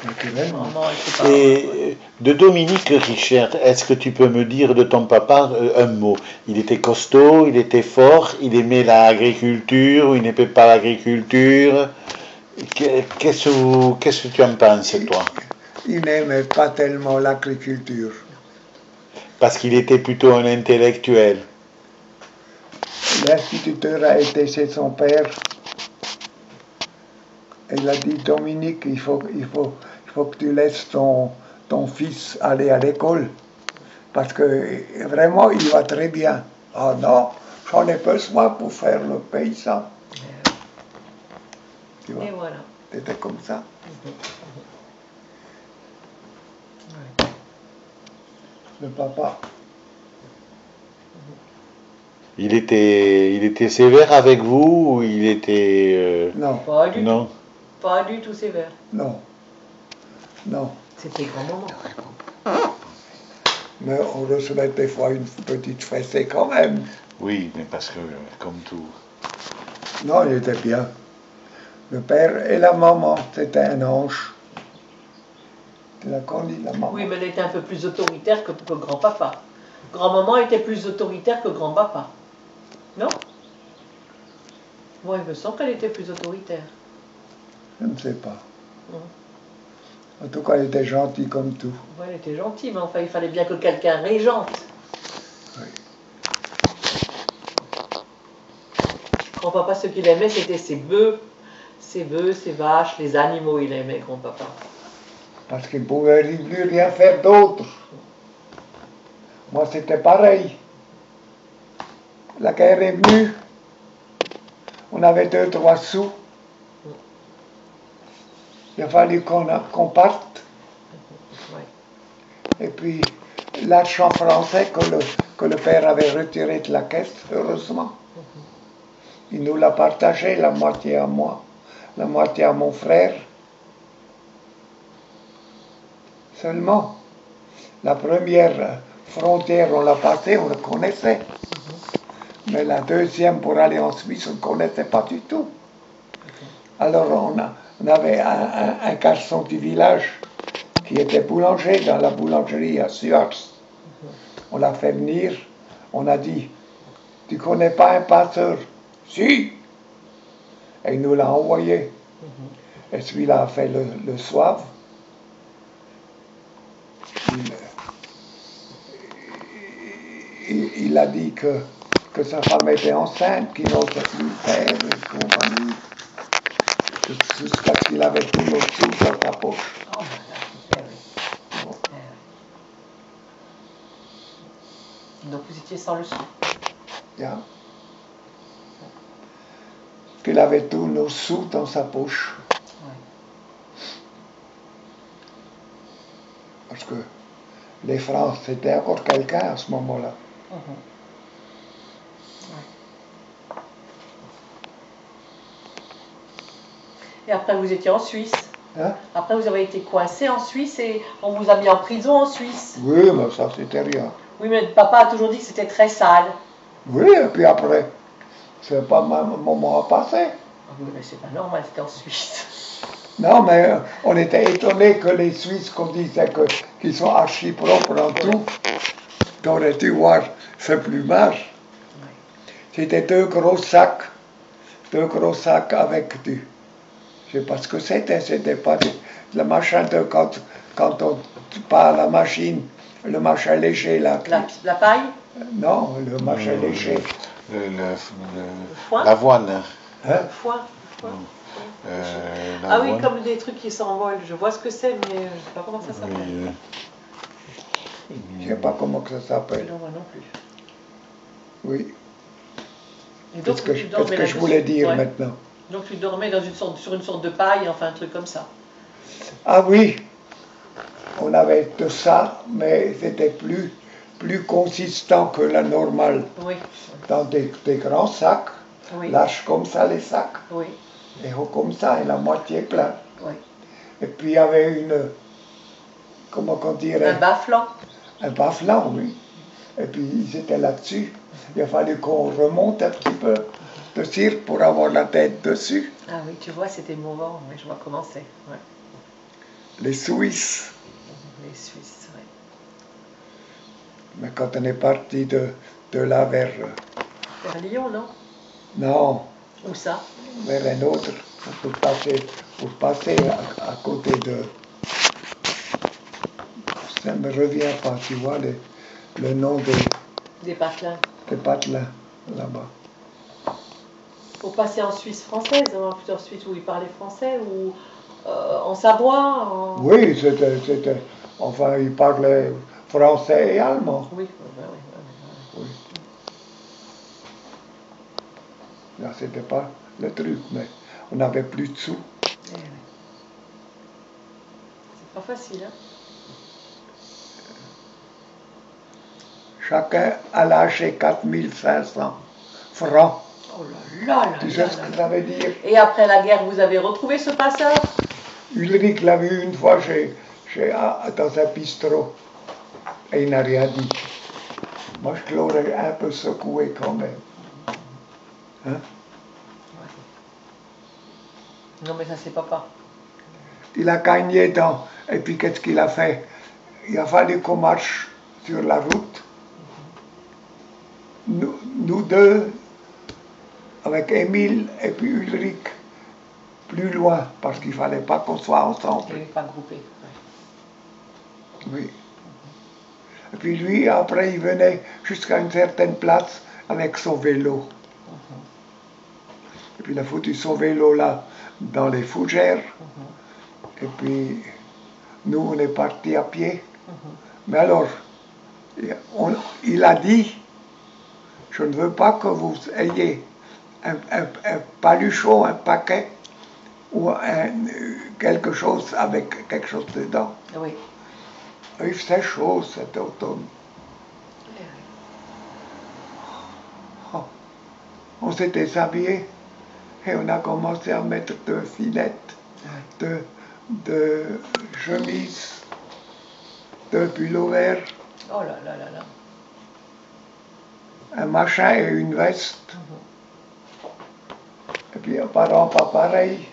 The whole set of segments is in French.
naturellement. Non, elle sait pas. Et de Dominique Richert, est-ce que tu peux me dire de ton papa un mot? Il était costaud, il était fort, il aimait l'agriculture ou il n'aimait pas l'agriculture? Qu'est-ce que tu en penses, toi? Il n'aimait pas tellement l'agriculture. Parce qu'il était plutôt un intellectuel. L'instituteur a été chez son père. Et il a dit, Dominique, il faut que tu laisses ton fils aller à l'école. Parce que vraiment, il va très bien. Ah non, j'en ai besoin pour faire le paysan. Tu vois, Et voilà. c'était comme ça. Ouais. Le papa. Il était sévère avec vous ou il était... Non, Pas du tout. non? Pas du tout sévère. non, non. C'était grand-maman. Mais on recevait des fois une petite fessée quand même. Oui, mais parce que, comme tout... Non, il était bien. Le père et la maman, c'était un ange. Tu l'as connu, la maman? Oui, mais elle était un peu plus autoritaire que grand-papa. Grand-maman était plus autoritaire que grand-papa. Non? Moi, il me semble qu'elle était plus autoritaire. Je ne sais pas. Non. En tout cas, elle était gentille comme tout. Ouais, elle était gentille, mais enfin, il fallait bien que quelqu'un régente. Oui. Grand-papa, ce qu'il aimait, c'était ses bœufs, ses vaches, les animaux, il aimait, grand-papa. Parce qu'il ne pouvait plus rien faire d'autre. Moi, c'était pareil. La guerre est venue. On avait 2-3 sous. Il a fallu qu'on parte. Ouais. Et puis, l'argent français que le père avait retiré de la caisse, heureusement, il nous l'a partagé, la moitié à moi, la moitié à mon frère. Seulement, la première frontière, on l'a passée, on le connaissait. Mais la deuxième, pour aller en Suisse, on ne connaissait pas du tout. Alors, on avait un garçon du village qui était boulanger dans la boulangerie à Suars. On l'a fait venir, on a dit, tu connais pas un passeur? Si! Et il nous l'a envoyé. Et celui-là a fait le soif. Il a dit que sa femme était enceinte, qu'il n'osait plus le faire et compagnie. Jusqu'à ce qu'il avait tous nos sous dans sa poche. Donc vous étiez sans le sou. Bien. Qu'il avait tous nos sous dans sa poche. Parce que les francs, c'était encore quelqu'un à ce moment-là. Et après, vous étiez en Suisse. Hein? Après, vous avez été coincé en Suisse et on vous a mis en prison en Suisse. Oui, mais ça, c'était rien. Oui, mais papa a toujours dit que c'était très sale. Oui, et puis après, c'est pas un moment à passer. Oui, mais c'est pas normal, c'était en Suisse. Non, mais on était étonnés que les Suisses, qu'on disait qu'ils sont archi propres en tout. Tu aurais dû voir ce plumage. C'était deux gros sacs avec du... Je sais pas ce que c'était pas le machin de quand on pas la machine, le machin léger là. La paille? Non, le machin léger. L'avoine. Hein? Le foin. Ah oui, comme des trucs qui s'envolent. Je vois ce que c'est, mais je ne sais pas comment ça s'appelle. Je ne sais pas comment que ça s'appelle. Non, moi non plus. Oui. Qu'est-ce que je voulais dire maintenant? Donc tu dormais sur une sorte de paille, enfin un truc comme ça. Ah oui, on avait tout ça, mais c'était plus consistant que la normale. Oui. Dans des grands sacs, lâches comme ça les sacs. Oui. Et comme ça, et la moitié plein. Oui. Et puis il y avait comment on dirait? Un bas-flanc. Un bas-flanc, oui. Et puis ils étaient là-dessus. Il a fallu qu'on remonte un petit peu de cirque pour avoir la tête dessus. Ah oui, tu vois, c'était mouvant. Oui, je vois comment c'est. Ouais. les Suisses. Les Suisses, oui. Mais quand on est parti de là vers... Vers Lyon, non? Non, Où ça? vers un autre, pour passer à côté de... Ça ne me revient pas, tu vois, le nom Des patelins. des patelins, là-bas. Pour passer en Suisse française, hein, plutôt en Suisse où ils parlaient français, ou en Savoie Oui, c'était... Enfin, ils parlaient français et allemand. Oui, Oui. Là, c'était pas le truc, mais on n'avait plus de sous. Eh oui. C'est pas facile, hein? Chacun a lâché 4500 francs. Oh là là là Tu là sais ce là que là. ça veut dire? Et après la guerre, vous avez retrouvé ce passeur? Ulrich l'a vu une fois dans un bistrot et il n'a rien dit. Moi, je l'aurais un peu secoué quand même. Hein? Non, mais ça, c'est papa. Il a gagné dans... Et puis, qu'est-ce qu'il a fait? Il a fallu qu'on marche sur la route. Nous deux, avec Émile et puis Ulrich, plus loin, parce qu'il ne fallait pas qu'on soit ensemble. Il n'est pas groupé. Oui. Et puis lui, après, il venait jusqu'à une certaine place avec son vélo. Et puis il a foutu son vélo là, dans les fougères. Et puis, nous, on est partis à pied. Mais alors, il a dit, je ne veux pas que vous ayez un paluchon, un paquet, ou quelque chose avec quelque chose dedans. Oui. Il faisait chaud cet automne. Oh. On s'est déshabillé et on a commencé à mettre deux filettes, de chemises, deux pullovers, Oh là là là là. un machin et une veste. Et puis apparemment pas pareil.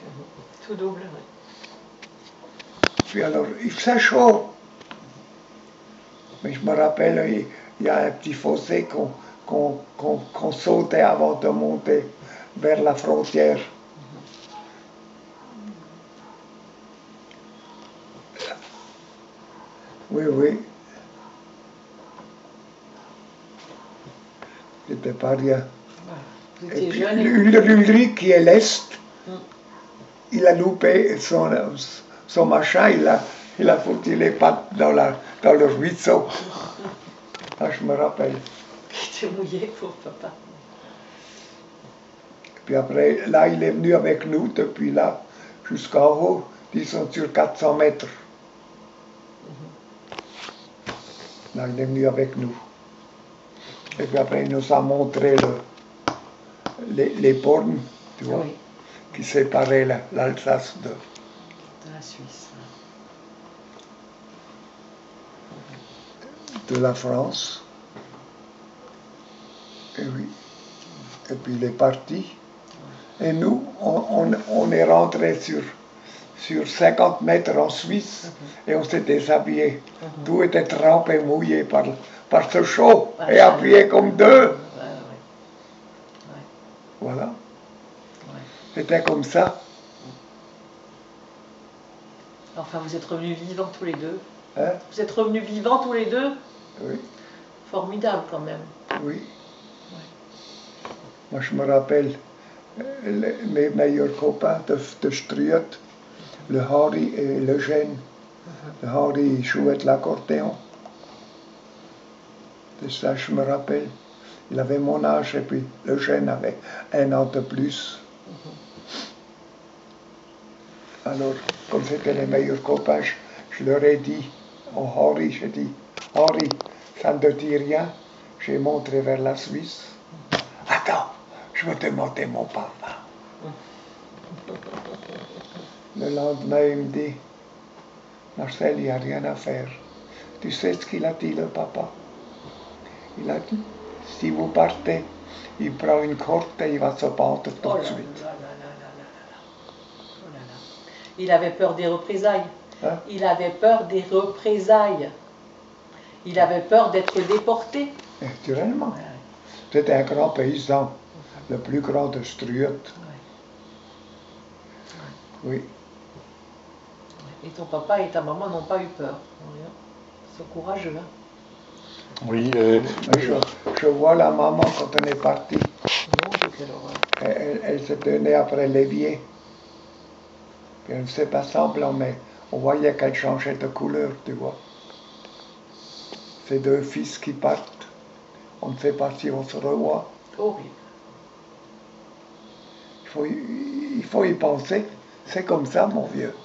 Tout double, oui. Puis alors, il faisait chaud. Mais je me rappelle, il y a un petit fossé qu'on sautait avant de monter vers la frontière. Oui, oui. C'était pas rien. Vous Et étiez puis, jeune. Ulrich, qui est l'Est, il a loupé son machin, il a foutu les pattes dans le ruisseau. Ah, je me rappelle. Il était mouillé, pauvre papa. Puis après, là, il est venu avec nous depuis là jusqu'en haut, disons sur 400 mètres. Là, il est venu avec nous. Et puis après, il nous a montré les bornes, tu vois, Oui. qui séparaient l'Alsace de... La Suisse. de la France. Et oui. Et puis il est parti. Et nous, on est rentré sur 50 mètres en Suisse et on s'est déshabillé. Tout était trempé, mouillé par ce chaud et appuyé comme deux. Voilà. C'était comme ça. Enfin, vous êtes revenus vivants tous les deux. Hein? Vous êtes revenus vivants tous les deux. Oui. Formidable quand même. Oui. Moi, je me rappelle mes meilleurs copains de Struat, le Harry et le Eugène. Le Harry, il jouait de l'accordéon. De ça, je me rappelle. Il avait mon âge et puis Eugène avait un an de plus. Alors, comme c'était les meilleurs copains, je leur ai dit, au Harry, j'ai dit, Harry, ça ne te dit rien, j'ai montré vers la Suisse. Attends, je vais te montrer mon papa. Le lendemain, il me dit, Marcel, il n'y a rien à faire. Tu sais ce qu'il a dit, le papa? Il a dit, si vous partez, il prend une corde et il va se battre tout de suite. Il avait peur des représailles. Hein? Il avait peur des représailles. Il avait peur d'être déporté. Naturellement. C'était un grand paysan, le plus grand de Struat. Oui. Et ton papa et ta maman n'ont pas eu peur. Ils sont courageux. Hein. Oui, Mais je vois la maman quand on est parti. Mon Dieu, quelle horreur. Elle se tenait après l'évier. Puis elle ne faisait pas semblant, mais on voyait qu'elle changeait de couleur, tu vois. Ces deux fils qui partent, on ne sait pas si on se revoit. Horrible. Il faut y penser. C'est comme ça, mon vieux.